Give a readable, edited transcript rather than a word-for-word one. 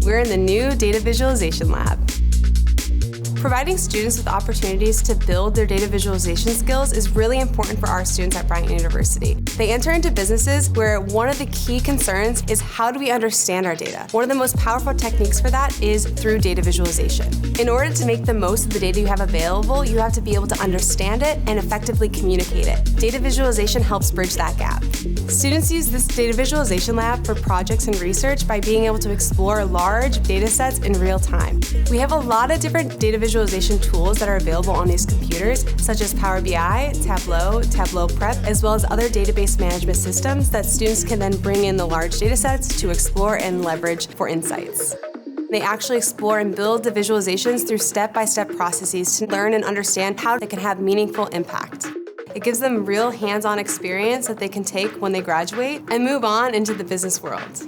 We're in the new Data Visualization Lab. Providing students with opportunities to build their data visualization skills is really important for our students at Bryant University. They enter into businesses where one of the key concerns is how do we understand our data? One of the most powerful techniques for that is through data visualization. In order to make the most of the data you have available, you have to be able to understand it and effectively communicate it. Data visualization helps bridge that gap. Students use this data visualization lab for projects and research by being able to explore large data sets in real time. We have a lot of different data visualization tools that are available on these computers, such as Power BI, Tableau Prep, as well as other database management systems that students can then bring in the large data sets to explore and leverage for insights. They actually explore and build the visualizations through step-by-step processes to learn and understand how they can have meaningful impact. It gives them real hands-on experience that they can take when they graduate and move on into the business world.